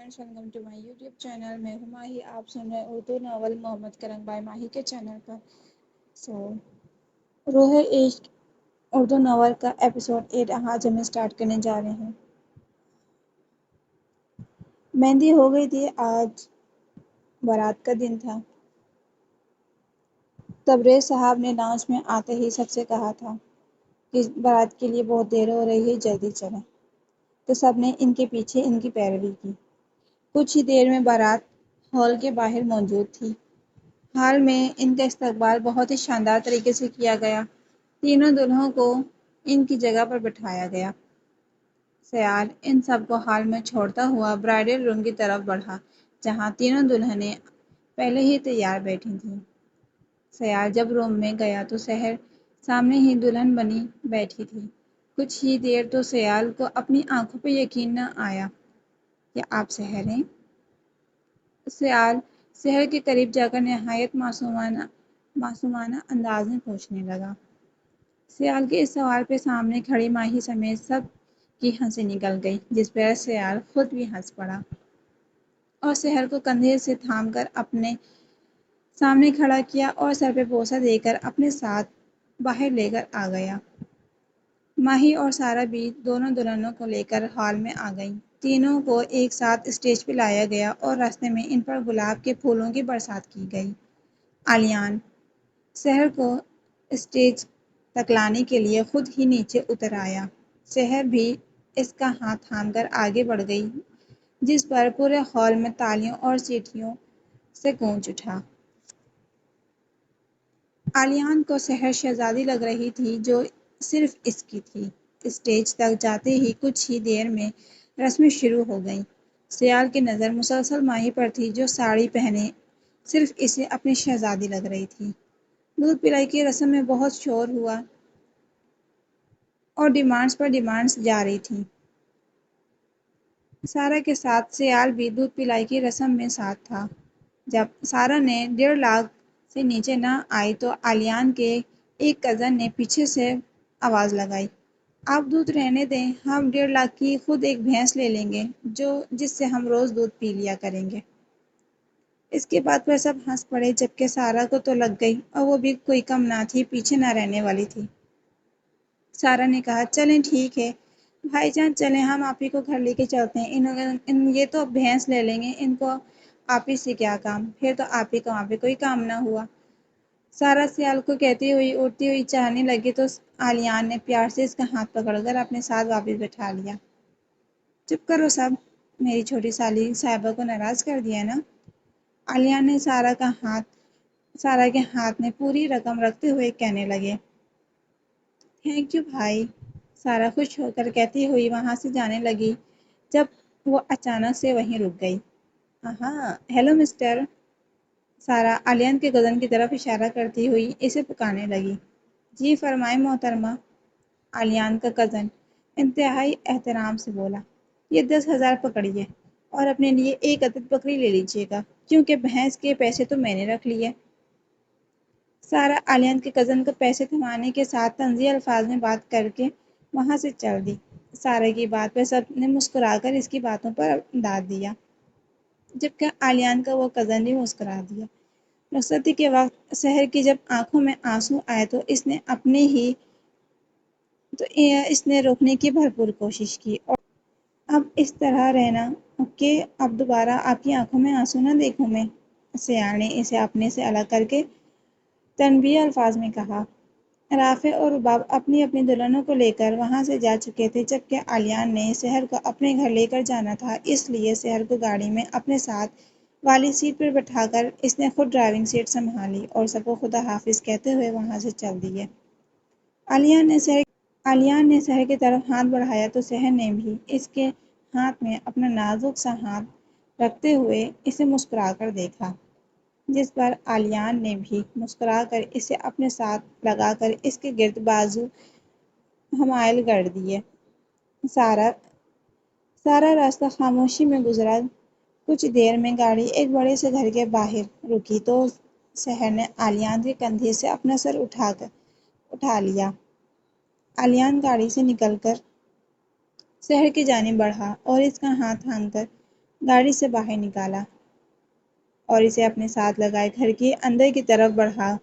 Friends welcome to my YouTube channel. میں ہوں ماہی. آپ سن رہے اردو ناول محمد کرم بائی ماہی کے چینل پر. روح عشق اردو ناول کا ایپیسوڈ 8 آج ہم اسٹارٹ کرنے جا رہے ہیں. مہندی ہو گئی تھی. آج بارات کا دن تھا. تبریز صاحب نے لانچ میں آتے ہی سب سے کہا تھا کہ بارات کے لیے بہت دیر ہو رہی ہے, جلدی چلیں. تو سب نے ان کے پیچھے ان کی پیروی کی. کچھ ہی دیر میں بارات ہال کے باہر موجود تھی. ہال میں ان کا استقبال بہت ہی شاندار طریقے سے کیا گیا. تینوں دلہنوں کو ان کی جگہ پر بٹھایا گیا. سیال ان سب کو ہال میں چھوڑتا ہوا برائڈل روم کی طرف بڑھا, جہاں تینوں دلہنیں پہلے ہی تیار بیٹھی تھیں. سیال جب روم میں گیا تو سحر سامنے ہی دلہن بنی بیٹھی تھی. کچھ ہی دیر تو سیال کو اپنی آنکھوں پہ یقین نہ آیا. کیا آپ سحر ہیں؟ سیال سحر کے قریب جا کر نہایت معصومانہ انداز میں پوچھنے لگا. سیال کے اس سوال پہ سامنے کھڑی ماہی سمیت سب کی ہنسی نکل گئی, جس پر سیال خود بھی ہنس پڑا اور سحر کو کندھے سے تھام کر اپنے سامنے کھڑا کیا اور سر پہ بوسہ دے کر اپنے ساتھ باہر لے کر آ گیا. ماہی اور سارا بھی دونوں دلہنوں کو لے کر ہال میں آ گئیں. تینوں کو ایک ساتھ اسٹیج پہ لایا گیا اور راستے میں ان پر گلاب کے پھولوں کی برسات کی گئی. آلیان سحر کو اسٹیج تک لانے کے لیے خود ہی نیچے اتر آیا. سحر بھی اس کا ہاتھ تھام کر آگے بڑھ گئی, جس پر پورے ہال میں تالیوں اور سیٹیوں سے گونج اٹھا. آلیان کو سحر شہزادی لگ رہی تھی جو صرف اس کی تھی. اسٹیج تک جاتے ہی کچھ ہی دیر میں رسمیں شروع ہو گئیں. سیال کی نظر مسلسل ماہی پر تھی جو ساڑی پہنے صرف اسے اپنی شہزادی لگ رہی تھی. دودھ پلائی کی رسم میں بہت شور ہوا اور ڈیمانڈز پر ڈیمانڈز جاری تھیں. سارا کے ساتھ سیال بھی دودھ پلائی کی رسم میں ساتھ تھا. جب سارا نے 1.5 لاکھ سے نیچے نہ آئی تو آلیان کے ایک کزن نے پیچھے سے آواز لگائی, آپ دودھ رہنے دیں, ہم 1.5 لاکھ کی خود ایک بھینس لے لیں گے جس سے ہم روز دودھ پی لیا کریں گے. اس کے بعد پر سب ہنس پڑے, جبکہ سارا کو تو لگ گئی اور وہ بھی کوئی کم نہ تھی, پیچھے نہ رہنے والی تھی. سارا نے کہا, چلیں ٹھیک ہے بھائی جان, چلیں ہم آپ ہی کو گھر لے کے چلتے ہیں. یہ تو بھینس لے لیں گے, ان کو آپ ہی سے کیا کام, پھر تو آپ ہی کا وہاں پہ کوئی کام نہ ہوا. سارا سیال کو کہتی ہوئی اڑتی ہوئی چاہنے لگی تو آلیان نے پیار سے اس کا ہاتھ پکڑ کر اپنے ساتھ واپس بٹھا لیا. چپ کرو سب, میری چھوٹی سالی صاحبہ کو ناراض کر دیا نا. آلیان نے سارا کے ہاتھ میں پوری رقم رکھتے ہوئے کہنے لگے. تھینک یو بھائی, سارا خوش ہو کر کہتی ہوئی وہاں سے جانے لگی, جب وہ اچانک سے وہیں رک گئی. ہاں ہیلو مسٹر. سارا آلیان کے کزن کی طرف اشارہ کرتی ہوئی اسے پکارنے لگی. جی فرمائیں محترمہ. آلیان کا کزن انتہائی احترام سے بولا. یہ 10,000 پکڑیے اور اپنے لیے ایک عدد بکری لے لیجیے گا, کیونکہ بھینس کے پیسے تو میں نے رکھ لیے. سارا آلیان کے کزن کو پیسے تھمانے کے ساتھ طنزیہ الفاظ میں بات کر کے وہاں سے چل دی. سارا کی بات پہ سب نے مسکرا کر اس کی باتوں پر داد دیا, جبکہ آلیان کا وہ کزن بھی مسکرا دیا. رخصتی کے وقت سحر کی جب آنکھوں میں آنسو آئے تو اس نے روکنے کی بھرپور کوشش کی, اور اب اس طرح رہنا کہ اب دوبارہ آپ کی آنکھوں میں آنسو نہ دیکھوں میں. سیال نے اسے اپنے سے الگ کر کے تنبیہ الفاظ میں کہا. رافع اور رباب اپنی اپنی دلہنوں کو لے کر وہاں سے جا چکے تھے, جبکہ آلیان نے سحر کو اپنے گھر لے کر جانا تھا, اس لیے سحر کو گاڑی میں اپنے ساتھ والی سیٹ پر بٹھا کر اس نے خود ڈرائیونگ سیٹ سنبھالی اور سب کو خدا حافظ کہتے ہوئے وہاں سے چل دیے. آلیان نے سحر کی طرف ہاتھ بڑھایا تو سحر نے بھی اس کے ہاتھ میں اپنا نازک سا ہاتھ رکھتے ہوئے اسے مسکرا کر دیکھا, جس پر آلیان نے بھی مسکرا کر اسے اپنے ساتھ لگا کر اس کے گرد بازو حمائل کر دیے. سارا راستہ خاموشی میں گزرا. کچھ دیر میں گاڑی ایک بڑے سے گھر کے باہر رکی تو سحر نے آلیان کے کندھے سے اپنا سر اٹھا لیا. آلیان گاڑی سے نکل کر سحر کی جانب بڑھا اور اس کا ہاتھ تھام کر گاڑی سے باہر نکالا اور اسے اپنے ساتھ لگائے گھر کے اندر کی طرف بڑھا۔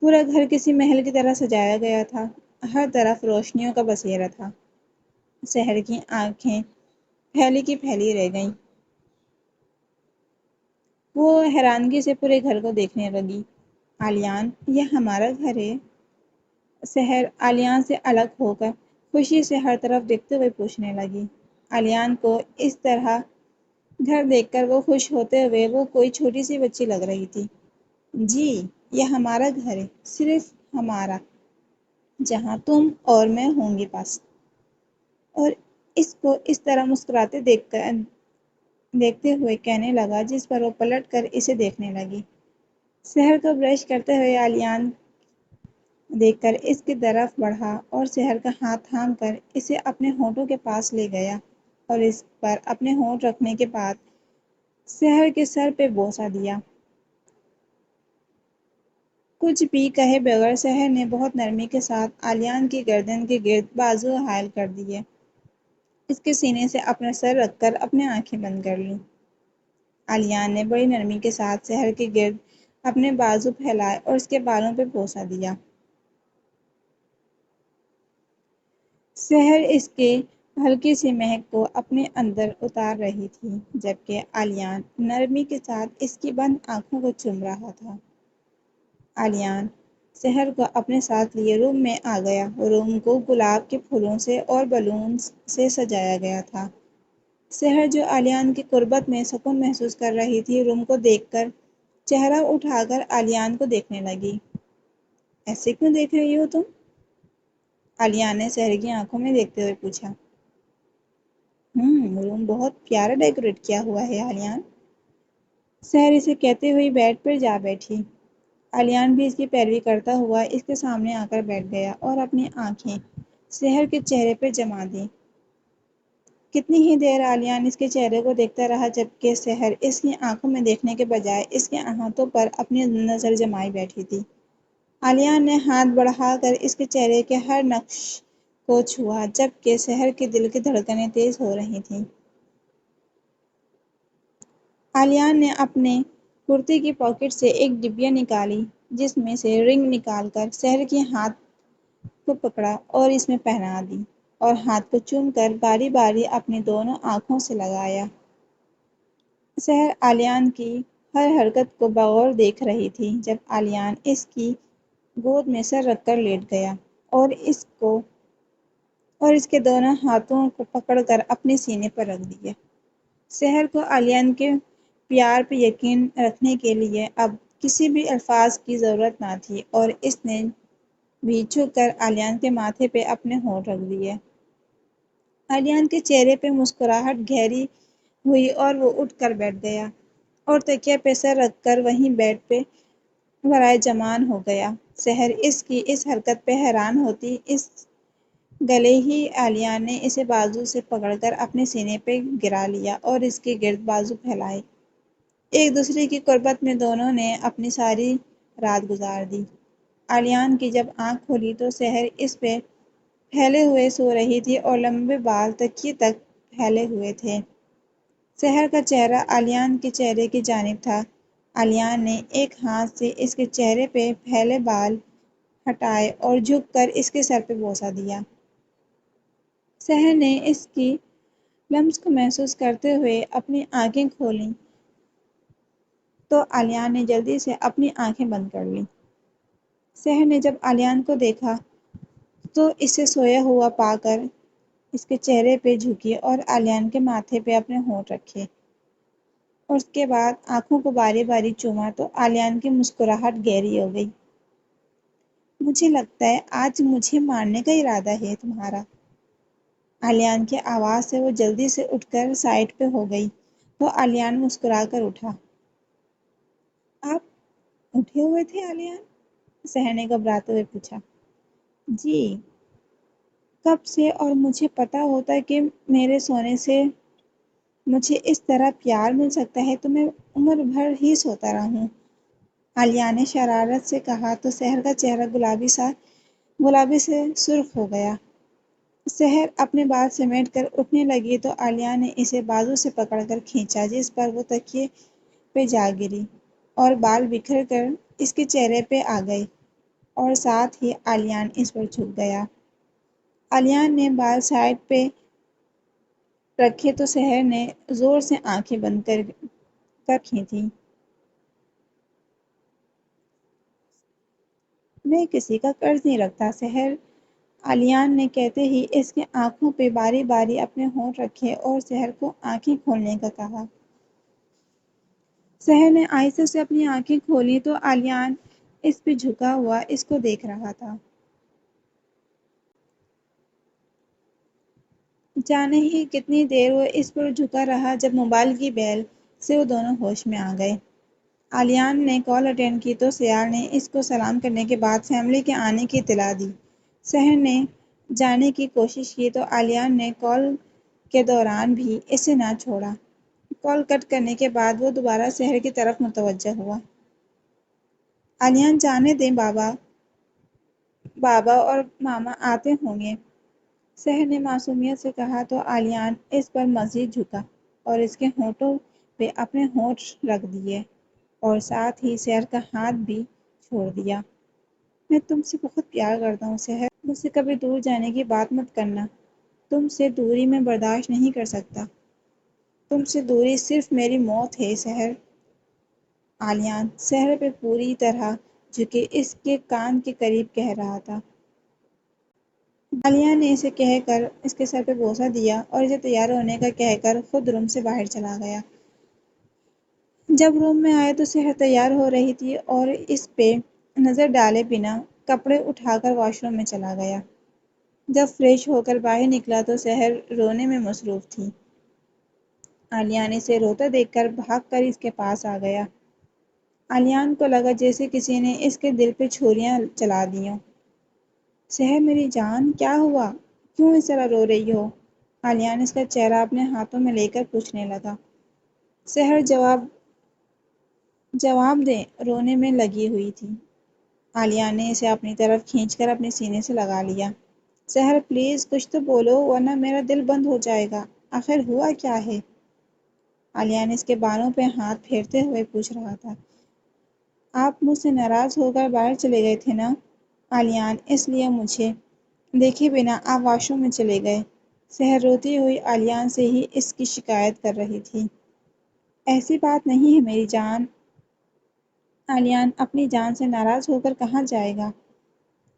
پورا گھر کسی محل کی طرح سجایا گیا تھا، ہر طرف روشنیوں کا بسیرا تھا۔ سحر کی آنکھیں پھیلی کی پھیلی رہ گئیں۔ وہ حیرانگی سے پورے گھر کو دیکھنے لگی۔ آلیان، یہ ہمارا گھر ہے؟ سحر آلیان سے الگ ہو کر خوشی سے ہر طرف دیکھتے ہوئے پوچھنے لگی۔ آلیان کو اس طرح گھر دیکھ کر وہ خوش ہوتے ہوئے وہ کوئی چھوٹی سی بچی لگ رہی تھی۔ جی، یہ ہمارا گھر ہے، صرف ہمارا، جہاں تم اور میں ہوں گی بس۔ اور اس کو اس طرح مسکراتے دیکھتے ہوئے کہنے لگا جس پر وہ پلٹ کر اسے دیکھنے لگی۔ سحر کو برش کرتے ہوئے آلیان دیکھ کر اس کی طرف بڑھا اور سحر کا ہاتھ تھام کر اسے اپنے ہونٹوں کے پاس لے گیا اور اس پر اپنے ہونٹ رکھنے کے بعد سحر کے سر پہ بوسہ دیا۔ کچھ بھی کہے بغیر سحر نے بہت نرمی کے ساتھ آلیان کی گردن کے گرد بازو حائل کر دیے۔ اس کے سینے سے اپنا سر رکھ کر اپنے آنکھیں بند کر لیں۔ آلیان نے بڑی نرمی کے ساتھ سحر کے گرد اپنے بازو پھیلائے اور اس کے بالوں پہ بوسہ دیا۔ سحر اس کے ہلکی سی مہک کو اپنے اندر اتار رہی تھی جبکہ آلیان نرمی کے ساتھ اس کی بند آنکھوں کو چوم رہا تھا۔ آلیان سحر کو اپنے ساتھ لیے روم میں آ گیا۔ روم کو گلاب کے پھولوں سے اور بلونز سے سجایا گیا تھا۔ سحر جو آلیان کی قربت میں سکون محسوس کر رہی تھی، روم کو دیکھ کر چہرہ اٹھا کر آلیان کو دیکھنے لگی۔ ایسے کیوں دیکھ رہی ہو تم؟ آلیان نے سحر کی آنکھوں میں دیکھتے ہوئے پوچھا۔ روم بہت پیارا ڈیکوریٹ کیا ہوا ہے آلیان۔ سحر اسے کہتے ہوئے بیڈ پر جا بیٹھی۔ آلیان بھی اس کی پیروی کرتا ہوا اس کے سامنے آ کر بیٹھ گیا اور اپنی آنکھیں سحر کے چہرے پر جما دیں۔ کتنی ہی دیر آلیان اس کے چہرے کو دیکھتا رہا جبکہ سحر اس کی آنکھوں میں دیکھنے کے بجائے اس کے ہاتھوں پر اپنی نظر جمائے بیٹھی تھی۔ آلیان نے ہاتھ بڑھا کر اس کے چہرے کے ہر نقش کو چھوا جبکہ سحر کے دل کی دھڑکنیں تیز ہو رہی تھیں۔ آلیان نے اپنے کرتے کی پاکٹ سے ایک ڈبیا نکالی جس میں سے رنگ نکال کر سحر کے ہاتھ کو پکڑا اور اس میں پہنا دی اور ہاتھ کو چوم کر باری باری اپنی دونوں آنکھوں سے لگایا۔ سحر آلیان کی ہر حرکت کو بغور دیکھ رہی تھی۔ جب آلیان اس کی گود میں سر رکھ کر لیٹ گیا اور اس کے دونوں ہاتھوں کو پکڑ کر اپنے سینے پر رکھ دیا۔ سحر کو آلیان کے پیار پہ یقین رکھنے کے لیے اب کسی بھی الفاظ کی ضرورت نہ تھی اور اس نے بھی جھک کر آلیان کے ماتھے پہ اپنے ہونٹ رکھ دیے۔ آلیان کے چہرے پہ مسکراہٹ گہری ہوئی اور وہ اٹھ کر بیٹھ گیا اور تکیہ پہ سر رکھ کر وہیں بیڈ پہ برائے جمان ہو گیا۔ سحر اس کی اس حرکت پہ حیران ہوتی اس گلے ہی آلیان نے اسے بازو سے پکڑ کر اپنے سینے پہ گرا لیا اور اس کے گرد بازو پھیلائے۔ ایک دوسرے کی قربت میں دونوں نے اپنی ساری رات گزار دی۔ آلیان کی جب آنکھ کھلی تو سحر اس پہ پھیلے ہوئے سو رہی تھی اور لمبے بال تکیے تک پھیلے ہوئے تھے۔ سحر کا چہرہ آلیان کے چہرے کی جانب تھا۔ آلیان نے ایک ہاتھ سے اس کے چہرے پہ پھیلے بال ہٹائے اور جھک کر اس کے سر پہ بوسہ دیا۔ سحر نے اس کی لمس کو محسوس کرتے ہوئے اپنی آنکھیں کھولیں تو آلیان نے جلدی سے اپنی آنکھیں بند کر لیں۔ سحر نے جب آلیان کو دیکھا تو اسے سویا ہوا پا کر اس کے چہرے پہ جھکی اور آلیان کے ماتھے پہ اپنے ہونٹ رکھے اور اس کے بعد آنکھوں کو باری باری چوما تو آلیان کی مسکراہٹ گہری ہو گئی۔ مجھے لگتا ہے آج مجھے مارنے کا ارادہ ہے تمہارا۔ آلیان کی آواز سے وہ جلدی سے اٹھ کر سائڈ پہ ہو گئی تو آلیان مسکرا کر اٹھا۔ آپ اٹھے ہوئے تھے آلیان؟ سحر نے گھبراتے ہوئے پوچھا۔ جی، کب سے، اور مجھے پتا ہوتا کہ میرے سونے سے مجھے اس طرح پیار مل سکتا ہے تو میں عمر بھر ہی سوتا رہوں۔ آلیان نے شرارت سے کہا تو سحر کا چہرہ گلابی سے سرخ ہو گیا۔ سحر اپنے بال سمیٹ کر اٹھنے لگی تو عالیہ نے اسے بازو سے پکڑ کر کھینچا، جس پر وہ تکیے پہ جا گری اور بال بکھر کر اس کے چہرے پہ آ گئے اور ساتھ ہی عالیان اس پر جھک گیا۔ عالیان نے بال سائڈ پہ رکھے تو سحر نے زور سے آنکھیں بند کر رکھی تھیں۔ میں کسی کا قرض نہیں رکھتا سحر، عالیان نے کہتے ہی اس کے آنکھوں پہ باری باری اپنے ہونٹ رکھے اور سحر کو آنکھیں کھولنے کا کہا۔ سحر نے آہستہ سے اپنی آنکھیں کھولیں تو عالیان اس پہ جھکا ہوا اس کو دیکھ رہا تھا۔ جانے ہی کتنی دیر وہ اس پر جھکا رہا جب موبائل کی بیل سے وہ دونوں ہوش میں آ گئے۔ عالیان نے کال اٹینڈ کی تو سیال نے اس کو سلام کرنے کے بعد فیملی کے آنے کی اطلاع دی۔ سحر نے جانے کی کوشش کی تو عالیان نے کال کے دوران بھی اسے نہ چھوڑا۔ کال کٹ کرنے کے بعد وہ دوبارہ سحر کی طرف متوجہ ہوا۔ عالیان جانے دیں بابا اور ماما آتے ہوں گے، سحر نے معصومیت سے کہا تو عالیان اس پر مزید جھکا اور اس کے ہونٹوں پہ اپنے ہونٹ رکھ دیے اور ساتھ ہی سحر کا ہاتھ بھی چھوڑ دیا۔ میں تم سے بہت پیار کرتا ہوں سحر، مجھ سے کبھی دور جانے کی بات مت کرنا، تم سے دوری میں برداشت نہیں کر سکتا، تم سے دوری صرف میری موت ہے سحر۔ عالیان سحر پہ پوری طرح جھکے اس کے کان کے قریب کہہ رہا تھا۔ عالیہ نے اسے کہہ کر اس کے سر پہ بوسہ دیا اور اسے تیار ہونے کا کہہ کر خود روم سے باہر چلا گیا۔ جب روم میں آئے تو سحر تیار ہو رہی تھی اور اس پہ نظر ڈالے بنا کپڑے اٹھا کر واش روم میں چلا گیا۔ جب فریش ہو کر باہر نکلا تو سحر رونے میں مصروف تھی۔ عالیان اسے روتا دیکھ کر بھاگ کر اس کے پاس آ گیا۔ عالیان کو لگا جیسے کسی نے اس کے دل پہ چھریاں چلا دیں ہوں۔ سحر میری جان کیا ہوا؟ کیوں اس طرح رو رہی ہو؟ عالیان اس کا چہرہ اپنے ہاتھوں میں لے کر پوچھنے لگا۔ سحر جواب دے رونے میں لگی ہوئی تھی۔ عالیان نے اسے اپنی طرف کھینچ کر اپنے سینے سے لگا لیا۔ سحر پلیز کچھ تو بولو ورنہ میرا دل بند ہو جائے گا، آخر ہوا کیا ہے؟ عالیان اس کے بالوں پہ ہاتھ پھیرتے ہوئے پوچھ رہا تھا۔ آپ مجھ سے ناراض ہو کر باہر چلے گئے تھے نا؟ عالیان اس لیے مجھے دیکھے بنا آپ واش روم میں چلے گئے۔ سحر روتی ہوئی عالیان سے ہی اس کی شکایت کر رہی تھی۔ ایسی بات نہیں ہے میری جان۔ عالیان اپنی جان سے ناراض ہو کر کہاں جائے گا؟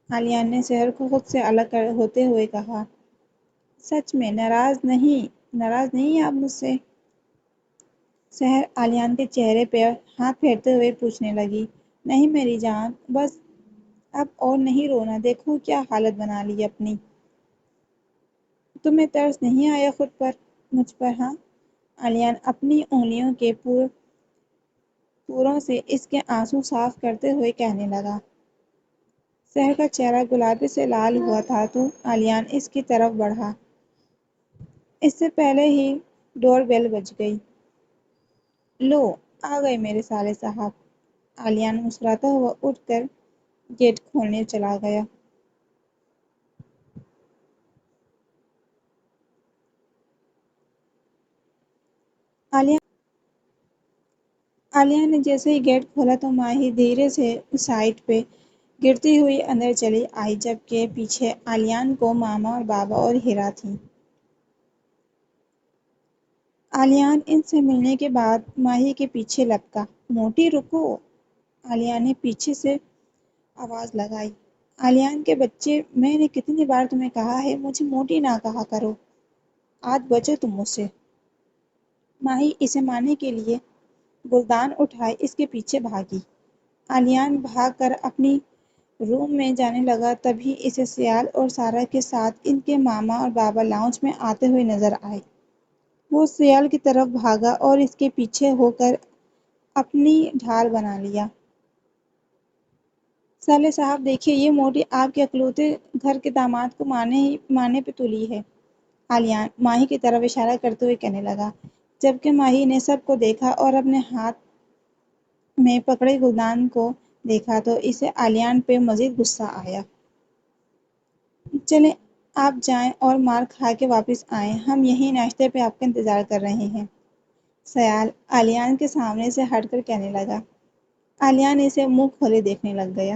عالیان نے سحر کو خود سے الگ ہوتے ہوئے کہا۔ سچ میں ناراض نہیں آپ مجھ سے؟ سحر عالیان کے چہرے پہ ہاتھ پھیرتے ہوئے پوچھنے لگی۔ نہیں میری جان، بس اب اور نہیں رونا، دیکھو کیا حالت بنا لی اپنی۔ تمہیں ترس نہیں آیا خود پر، مجھ پر ہاں؟ عالیان اپنی انگلیوں کے پوروں سے اس کے آنسو صاف کرتے ہوئے کہنے لگا۔ سحر کا چہرہ گلابی سے لال ہوا تھا تو عالیان اس کی طرف بڑھا۔ اس سے پہلے ہی ڈور بیل بج گئی۔ لو آ گئے میرے سالے صاحب۔ عالیان مسکراتا ہوا اٹھ کر گیٹ کھولنے چلا گیا۔ عالیہ نے جیسے ہی گیٹ کھولا تو ماہی دھیرے سے سائڈ پہ گرتی ہوئی اندر چلی آئی، جبکہ پیچھے عالیان کو ماما اور بابا اور ہیرا تھی۔ عالیان ان سے ملنے کے بعد ماہی کے پیچھے لپکا۔ موٹی رکو! عالیہ نے پیچھے سے آواز لگائی۔ عالیان کے بچے، میں نے کتنی بار تمہیں کہا ہے مجھے موٹی نہ کہا کرو، آج بچو تم مجھ سے۔ ماہی اسے مارنے کے لیے گلدان اٹھائے اس کے پیچھے بھاگی۔ عالیان بھاگ کر اپنی روم میں جانے لگا تبھی اسے سیال اور سارا کے ساتھ ان کے ماما اور بابا لاؤنج میں آتے ہوئے نظر آئے۔ وہ سیال کی طرف بھاگا اور اس کے پیچھے ہو کر اپنی ڈھال بنا لیا۔ سالے صاحب دیکھیے، یہ موٹی آپ کے اکلوتے گھر کے داماد کو مارنے پہ تلی ہے، عالیان ماہی کی طرف اشارہ کرتے ہوئے کہنے لگا۔ جبکہ ماہی نے سب کو دیکھا اور اپنے ہاتھ میں پکڑے گلدان کو دیکھا تو اسے عالیان پہ مزید غصہ آیا۔ چلیں آپ جائیں اور مار کھا کے واپس آئیں، ہم یہیں ناشتے پہ آپ کا انتظار کر رہے ہیں۔ سیال آلیان کے سامنے سے ہٹ کر کہنے لگا۔ آلیان اسے منہ کھولے دیکھنے لگ گیا۔